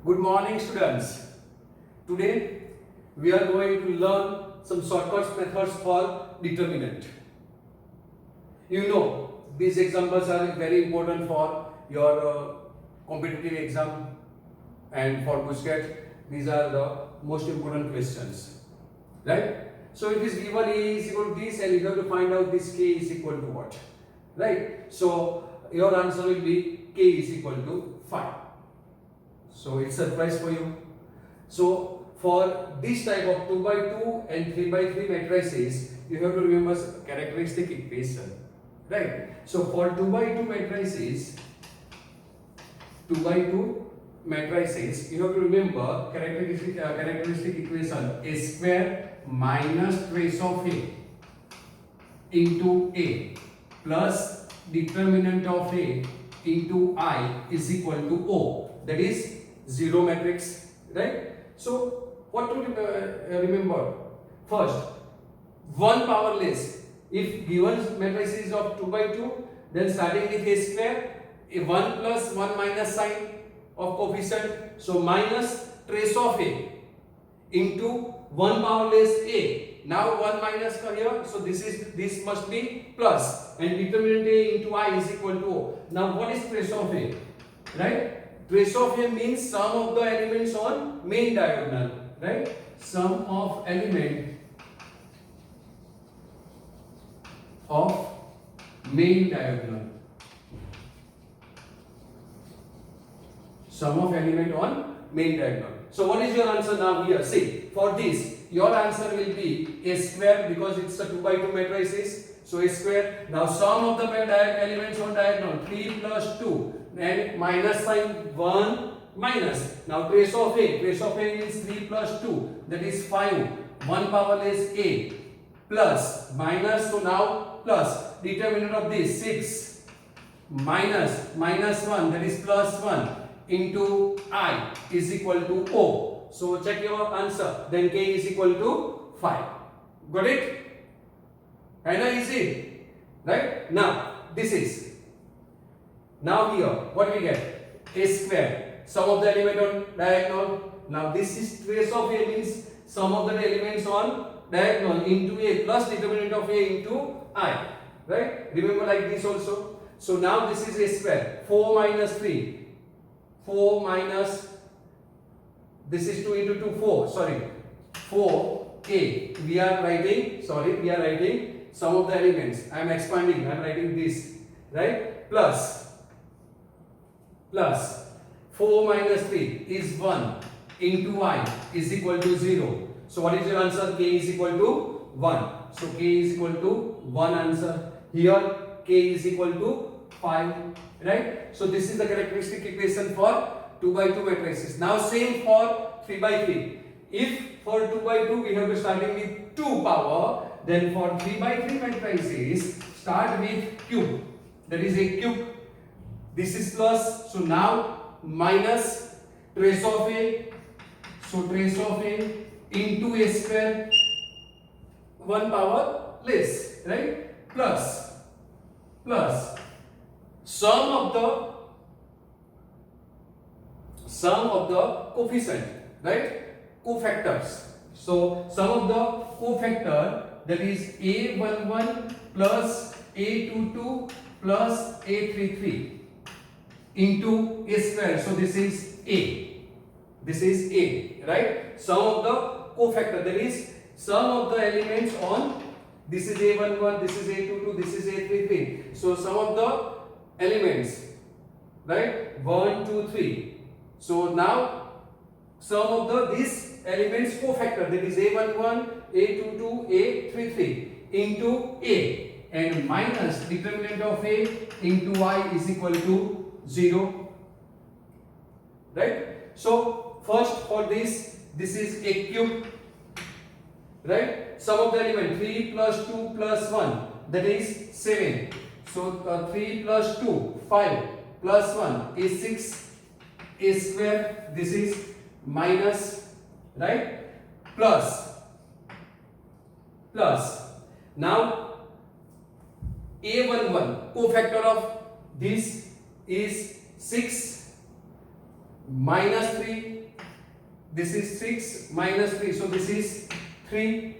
Good morning, students. Today we are going to learn some shortcut methods for determinant. You know, these examples are very important for your competitive exam and for Pushket. These are the most important questions, right? So it is given A is equal to this, and you have to find out this K is equal to what, right? So your answer will be K is equal to 5. So it's a surprise for you. So for this type of 2 by 2 and 3 by 3 matrices, you have to remember characteristic equation, right? So for 2 by 2 matrices, you have to remember characteristic equation: a square minus trace of a into a plus determinant of a into I is equal to O. That is zero matrix, right? So what to remember? First, one powerless. If given matrix is of 2 by 2, then starting with a square, a 1 plus 1 minus sign of coefficient, so minus trace of a into 1 powerless a. Now 1 minus here, so this must be plus, and determinant a into I is equal to O. Now what is trace of a, right? Trace of a means sum of the elements on main diagonal, right? Sum of element of main diagonal. Sum of element on main diagonal. So what is your answer now here? See, for this, your answer will be a square, because it's a 2 by 2 matrices. So a square. Now sum of the elements on diagonal, 3 plus 2, and minus sign 1 minus. Now trace of a means 3 plus 2, that is 5. 1 powerless a plus minus, so now plus determinant of this 6 minus 1, that is plus 1 into I is equal to O. So check your answer. Then K is equal to 5. Got it? Kinda easy, right? Now this is. Now here, what we get? A square. Sum of the element on diagonal. Now this is trace of A means sum of the elements on diagonal into A plus determinant of A into I. Right? Remember like this also. So now this is A square. 4 minus 3. 4 minus, this is 2 into 2, 4, sorry, 4a. We are writing sum of the elements. I am expanding, I am writing this, right? Plus 4 minus 3 is 1 into I is equal to 0. So what is your answer? K is equal to 1. So K is equal to 1 answer. Here K is equal to 5, right? So this is the characteristic equation for 2 by 2 matrices. Now same for 3 by 3. If for 2 by 2 we have to starting with 2 power, then for 3 by 3 matrices start with cube. That is a cube. This is plus. So now minus trace of a. So trace of a into a square. 1 power less, right? Plus sum of the coefficient, right? Cofactors. So sum of the cofactor, that is a11 plus a22 plus a33 into a square. So this is a, right? Sum of the cofactor, that is sum of the elements on, this is a11, this is a22, this is a33. So sum of the elements, right? 1, 2, 3. So now sum of these elements cofactor, that is a11, a22, a33 into a, and minus determinant of a into I is equal to 0, right? So first for this is a cube, right? Sum of the element 3 plus 2 plus 1, that is 7. So 3 plus 2, 5 plus 1 is 6. A square, this is minus, right? Plus. Now a11 cofactor of this is 6 minus 3 this is 6 minus 3, so this is 3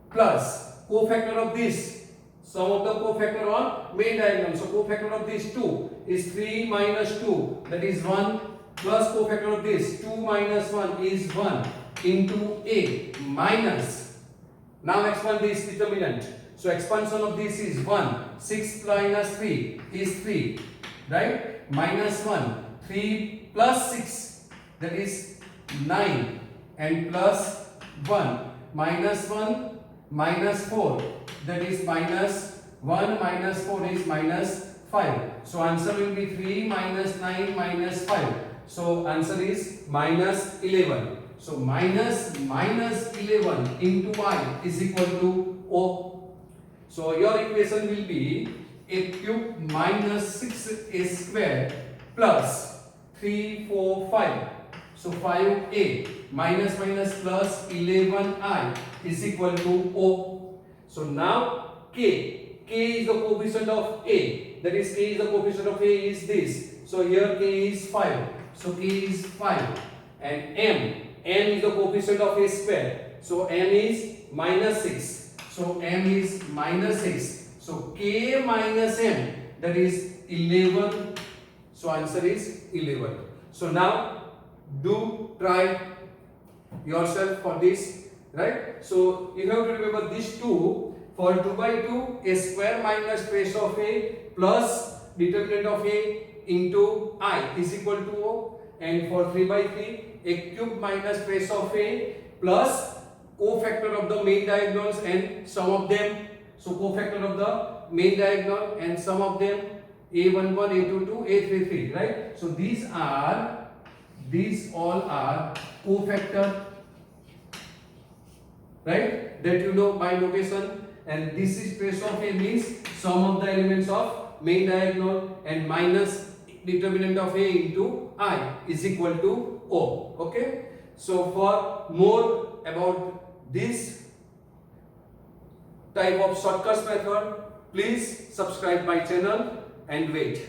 plus cofactor of this, sum of the cofactor on main diagonal, so cofactor of this 2 is 3 minus 2, that is 1, plus cofactor of this 2 minus 1 is 1 into a minus, now expand this determinant, so expansion of this is 1, 6 minus 3 is 3, right, minus 1, 3 plus 6, that is 9, and plus 1 minus 1 minus 4, that is minus 1 minus 4 is minus 5. So answer will be 3 minus 9 minus 5. So answer is minus 11. So minus 11 into I is equal to O. So your equation will be a cube minus 6a square plus 3 4 5. So 5a minus minus plus 11i is equal to O. So now k is the coefficient of a, that is k is the coefficient of a is this. So here k is 5. So k is 5 and m is the coefficient of a square. So m is minus 6. So m is minus 6. So k minus m, that is 11. So answer is 11. So now do try yourself for this, right? So you have to remember these two. For 2 by 2, a square minus trace of a plus determinant of a into I is equal to O, and for 3 by 3, a cube minus trace of a plus cofactor of the main diagonals and sum of them. So cofactor of the main diagonal and sum of them, a11, a22, a33, right? So these all are cofactor, right? That you know by notation. And this is trace of a means sum of the elements of main diagonal and minus determinant of a into I is equal to O. Okay. So for more about this type of shortcuts method, please subscribe my channel and wait.